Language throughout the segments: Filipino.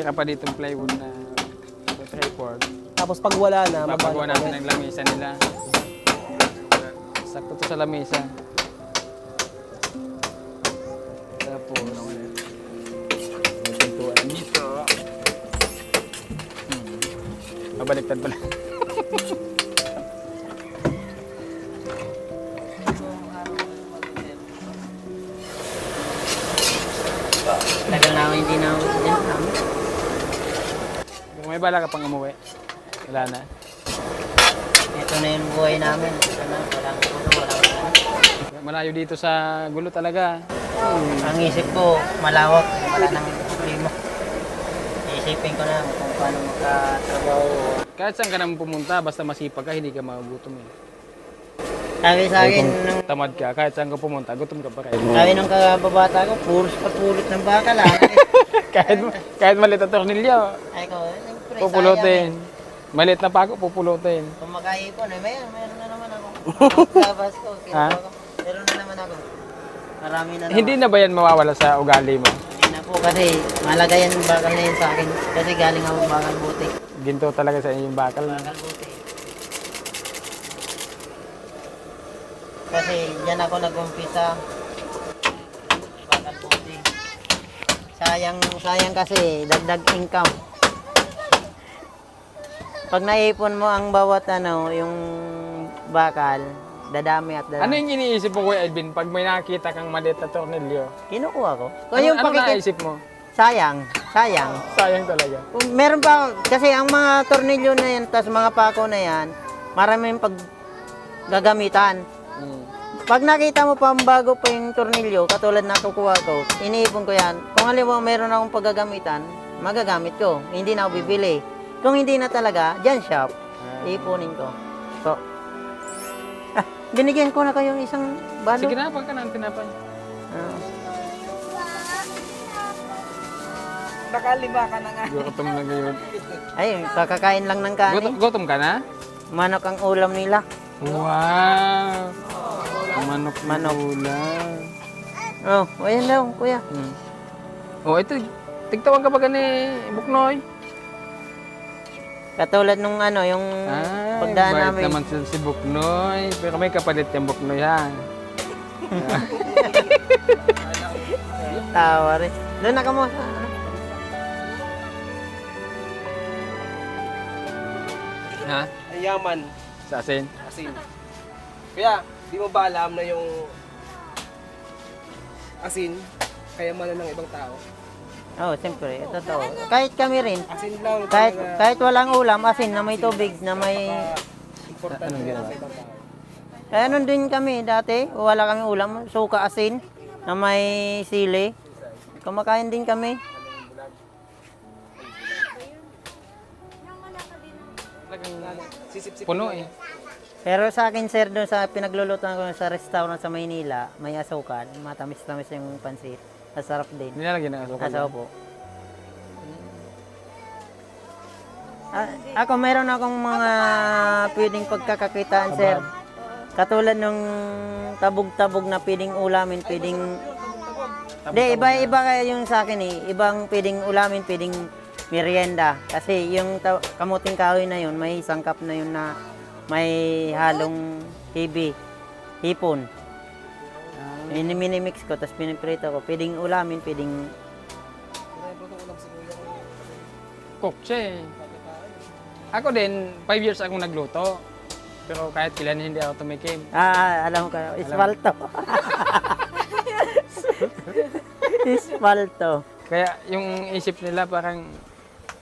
Saka pa dito plywood na tripod. Tapos pag wala na, Papagawa mabalik natin ulit. ng lamesa nila. Sakto to sa lamesa. Tapos, may pintuan dito. Mabaliktad pala. Tagal na ako hindi na ako dyan. Kung may bala ka pang umuwi, wala na. Ito na yung buhay namin. Ito na, walang gulo, walang ano. Malayo dito sa gulo talaga. Ang isip ko, malawak. Wala nang problema. Isipin ko na kung paano magkatrabaho. Kahit saan ka naman pumunta, basta masipag ka, hindi ka magugutom eh. Sabi sa akin, nung, Tamad ka, kahit saan ka pumunta, gutom ka pa rin. sabi nung kababata ko, puros patulot ng baka lang. kahit maliit na tornilyo, Ay ko, siyempre, pupulutin. Maliit na pako, pupulutin. kung makaipon, eh, meron na naman ako. Labas ko, Ha? kinuha ko. Meron na naman ako. Marami na naman. Hindi na ba yan mawawala sa ugali mo? Hindi na po kasi malaga yan yung bakal na yun sa akin. Kasi galing ako bakal buti. Ginto talaga sa inyong bakal na. Bakal buti. Kasi yan ako nag-umpisa. Bakal buti. Sayang kasi dagdag income. Pag naipon mo ang bawat yung bakal, dadami at dadami. Ano yung iniisip mo, Kuya Edwin, pag may nakita kang maliit na tornilyo? Kinukuha ko. Kung Ano, yung ano naisip mo? sayang. Sayang talaga. Kung meron pa, kasi ang mga tornilyo na yan, tas mga pako na yan, maraming pag gagamitan. Pag nakita mo pa ang bago pa yung tornilyo, katulad na kukuha ko, iniipon ko yan. Kung halimbawa meron akong paggagamitan, magagamit ko. Hindi na ako bibili. Kung hindi na talaga, dyan shop, iipunin ko. So, binigyan ko na kayong isang balo. Sige na, pag ka ng tinapay. Nakalima ka na nga. Gutom na ngayon. Ay, kakakain lang ng kanin. Gutom ka na? Manok ang ulam nila. Wow! Manok na Manok. ulam. Oh, ayan daw, kuya. Oh, ito. Tigtawan ka ba gani, Buknoy? Katulad nung yung Ay, pagdaan bait namin. naman si Buknoy. Pero may kapalit yung Buknoy, ha? Tawa rin. Doon na ka mo. Ha? Ang yaman. Sa asin? Asin. Kaya, di mo ba alam na yung asin, kayamanan ng ibang tao? Oh, siyempre, totoo. Kahit kami rin. Asin lang Kahit walang ulam, asin na may tubig, na may... importante Anong ginawa? sa ibang tao. Kaya nun din kami dati, wala kami ulam, suka asin, na may sili. Kumakain din kami. Sisip-sip. Puno eh. Pero sa akin, sir, doon sa pinaglulutuan ko sa restaurant sa Maynila, may asukal, matamis-tamis yung pansit. Masarap din. Nilalagyan ng asukal. Asaw po. Ako, meron akong mga pwedeng pagkakakitaan, sir. Katulad nung tabog-tabog na pwedeng ulamin, pwedeng... Hindi, iba kaya yung sa akin eh. Ibang pwedeng ulamin, pwedeng merienda. Kasi yung kamuting kahoy na yun, may sangkap na yun na may halong hipon. Minimix ko, tapos piniprito ko. Pwedeng ulamin, pwedeng... Cook siya eh. Ako din, 5 years akong nagluto. Pero kahit kailan hindi ako tumikim. alam ko na. Ismalto. Ismalto. Kaya yung isip nila parang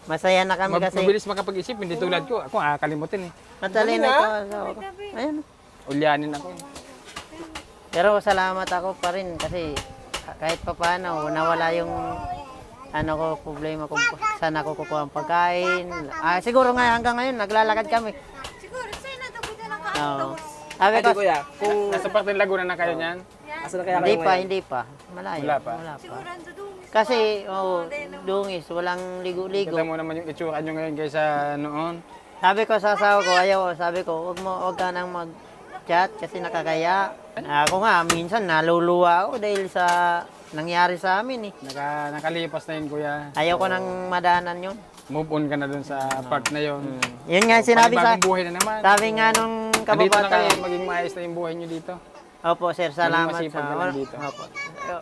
Masaya na kami kasi. mabilis makapag-isip. Hindi tulad ko. Ako kalimutin eh. Madali na ito. Ayan. Ulyanin ako eh. Pero salamat ako pa rin kasi kahit pa paano, nawala yung problema kung saan ako kukuha ang pagkain. Siguro nga hanggang ngayon, naglalakad kami. Siguro, sa'yo na daw kita ng Oo. Sabi Ay, ko, di kuya, kung Nasa parte ng Laguna na kayo niyan? asa na kaya kayo ngayon? hindi pa. Malayo. Wala pa. Rando doon. Kasi, dungis, walang ligo-ligo. Kita mo naman yung itsura nyo ngayon kaysa noon. Sabi ko sa asawa ko, ayaw, sabi ko, wag ka nang chat-chat kasi nakakaya. Ako nga, minsan naluluwa ako dahil sa nangyari sa amin eh. Nakalipas na yun, kuya. Ayaw ko nang madanan yun. Move on ka na dun sa part na yun. Yun nga sinabi sa... Panibagong buhay na naman. Sabi nga nung Nandito na kayo, kababata. maging maayos na yung buhay nyo dito. Opo, sir, salamat masipag sa... ka lang dito. Opo.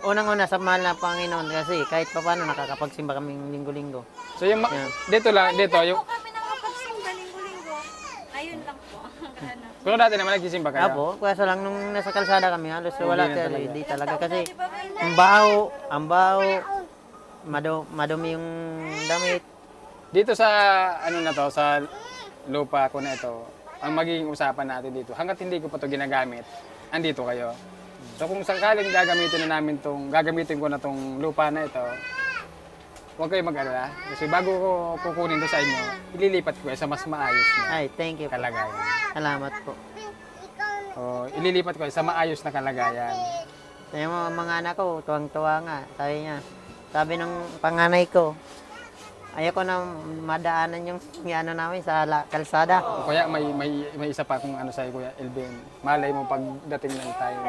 Unang-una sa mahal na Panginoon kasi kahit pa paano nakakapagsimba kaming linggo-linggo. So yung Yeah. dito yung Po kami nakapagsimba linggo-linggo. Ayun lang po. Ano. pero dati naman nagsisimba kayo. Opo, kaso lang nung nasa kalsada kami, halos wala na talaga. talaga. Hindi talaga kasi Di ba kayo ang baho, madumi yung damit. Dito sa ano na to, sa lupa ko na ito, ang magiging usapan natin dito, hangga't hindi ko pa to ginagamit, andito kayo. So kung sakaling gagamitin ko na tong lupa na ito, huwag kayo mag-alala. Kasi bago ko kukunin to sa inyo, ililipat ko sa mas maayos na Ay, thank you po. kalagayan. Salamat po. O, ililipat ko sa maayos na kalagayan. Kaya mga anak ko, tuwang-tuwa nga. Sabi ng panganay ko, ayoko na madaanan yung ano namin sa kalsada. O kaya may isa pa kung ano sa'yo, Kuya Elvin. Malay mo pagdating ng time,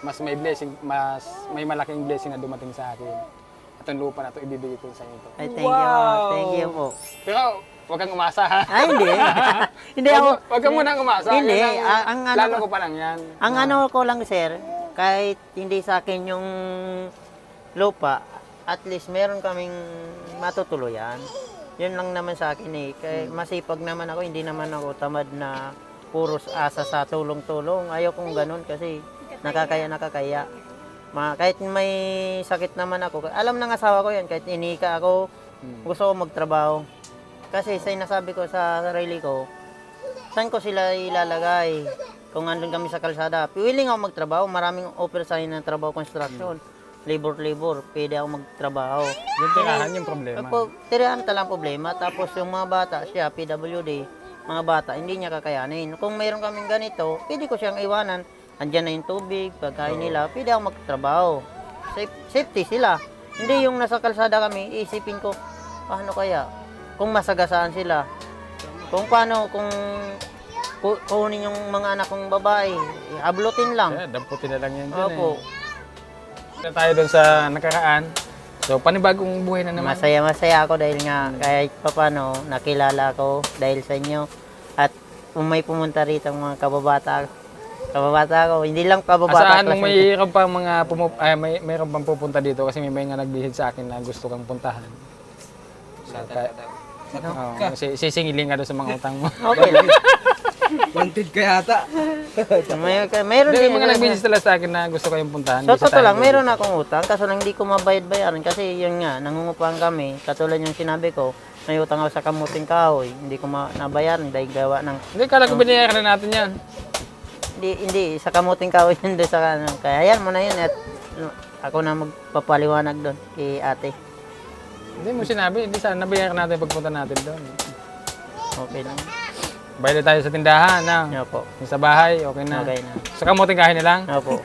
mas may malaking blessing na dumating sa akin. At ang lupa na to ibibigay ko sa inyo. Ay, thank you po. Thank you po. Pero huwag kang umasa ha. Ay, hindi. Hindi ako. Huwag kang munang umasa. Hindi. Yan Ang ano plano ko- ko pa lang yan. Ang ano ko lang, sir, kahit hindi sa akin yung lupa, at least meron kaming matutuluyan. Yun lang naman sa akin eh. Kaya masipag naman ako, hindi naman ako tamad na puros asa sa tulong-tulong. Ayaw kong ganun kasi nakakaya. Kahit may sakit naman ako, alam ng asawa ko yan, kahit inika ako, gusto ko magtrabaho. Kasi sinasabi ko sa sarili ko, saan ko sila ilalagay? Kung andun kami sa kalsada, willing ako magtrabaho, maraming offer sa akin ng trabaho construction. Labor, pwede ako magtrabaho. Yung tirahan yung problema. Tirahan talang problema. Tapos yung mga bata, siya, PWD, mga bata, hindi niya kakayanin. Kung mayroon kaming ganito, pwede ko siyang iwanan. Andyan na yung tubig, pagkain nila, pwede ako magtrabaho. Safety sila. Hindi yung nasa kalsada kami, isipin ko, paano kaya? Kung masagasaan sila. Kung paano, kung kunin yung mga anak kong babae, ablutin lang. Yeah, damputin na lang yan dyan Opo. Na tayo doon sa nakaraan. So, panibagong buhay na naman. Masaya ako dahil nga kahit papano nakilala ko dahil sa inyo. At kung may pumunta rito ang mga kababata ko, hindi lang kababata. Asahan mong mayroon pang mga mayroon pang pupunta dito kasi may mga nagbihid sa akin na gusto kang puntahan. So, sisingilin ka doon sa mga utang mo. Okay lang. Wanted ka yata. Mayroon Hindi, din mga nagbihid sila sa akin na gusto kayong puntahan. So, Bisa totoo tayo lang, doon. mayroon akong utang, kaso lang hindi ko mabayad-bayaran kasi yun nga, nangungupahan kami. Katulad yung sinabi ko, may utang ako sa kamuting kahoy, hindi ko nabayaran dahil gawa ng... Hindi, kala ko binayaran na natin yan. Hindi, sa kamuting kahoy yun doon sa ano. Kaya yan mo na yun at ako na magpapaliwanag doon kay ate. Hindi mo sinabi, hindi sana nabayaran natin pagpunta natin doon. Okay lang. Bayad tayo sa tindahan, na. Opo. Yung sa bahay, okay na. Okay na. Sa kamuting kahin na lang. Opo.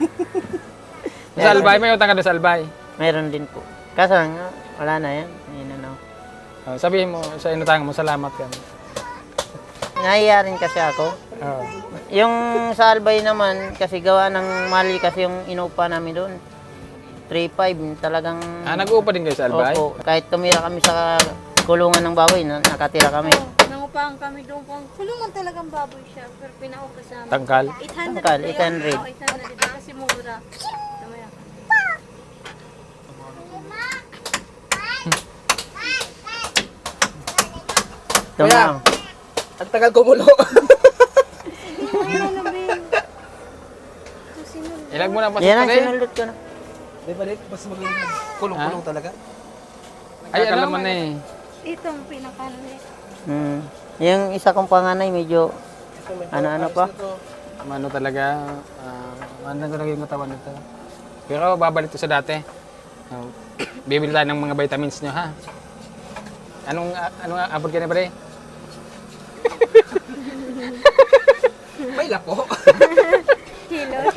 Sa Albay, may utang ka doon sa Albay. Mayroon din po. Kaso lang, wala na yan. Yun ano. Sabihin mo sa inutang mo, salamat ka. Nahiya rin kasi ako. Oo. Yung sa Albay naman, kasi gawa ng mali kasi yung inupa namin doon. 3.5 talagang... Nag-uupa din kayo sa Albay? Opo. Kahit tumira kami sa kulungan ng baboy, nakatira kami. Nangupahan kami doon kung kulungan talagang baboy siya. Pero pinaupa sa amin. Tangkal? 800. Tangkal, ba yun? 800. Oo, 800 dito kasi mura. Tamaya. Tumang. Ang tagal kumulo. Ayaw na, Ben. Susunod. Ilag mo na pa Yan ang sa sinulot ko na. Di ba rin? Mas maging kulong-kulong talaga. Ay, alam mo na eh. Ito ang pinakalit. Yung isa kong panganay, medyo ano-ano pa. Ano talaga, ano talaga yung katawan nito. Pero babalik to sa dati. Bibili tayo ng mga vitamins nyo, ha? Anong abot ka na pare? May lapo. Hilot.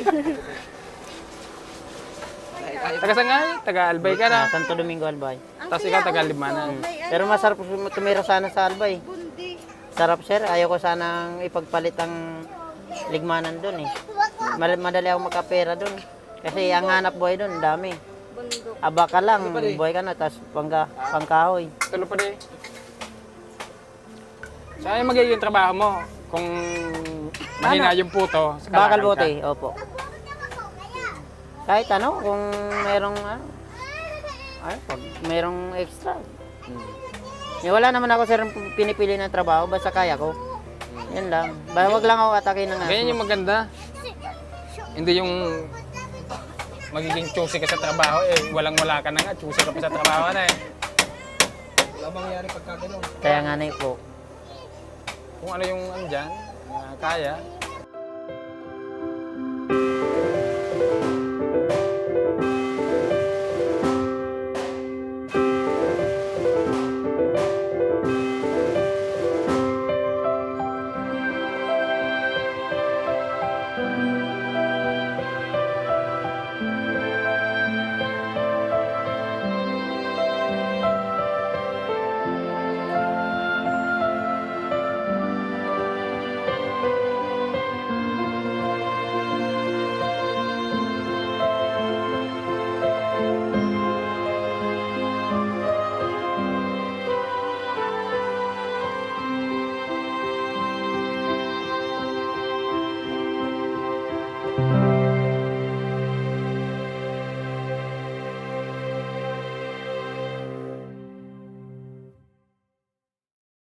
Taga Sangay, taga Albay ka na. Santo Domingo Albay. Tapos ikaw taga Limanan. Pero masarap tumira sana sa Albay. Bundi. Sarap sir, ayaw ko sanang ipagpalit ang ligmanan doon eh. Madali ako makapera doon. Kasi ang hanap buhay doon, dami. Bundok. Aba ka lang, buhay ka na, tapos pangkahoy. Tulo pa din. Saan yung magiging trabaho mo? Kung mahina yung puto, sa Bakal kalakal ka. bote, opo. Kahit ano, kung merong pag merong extra. Wala naman ako sir pinipili ng trabaho, basta kaya ko. Yan lang. Wag lang ako atake ng Ganyan yung maganda. Hindi yung magiging choosy ka sa trabaho, walang-wala ka na nga, choosy ka pa sa trabaho na Wala mangyayari pagka ganun. Kaya nga na po. Kung ano yung andyan, kaya,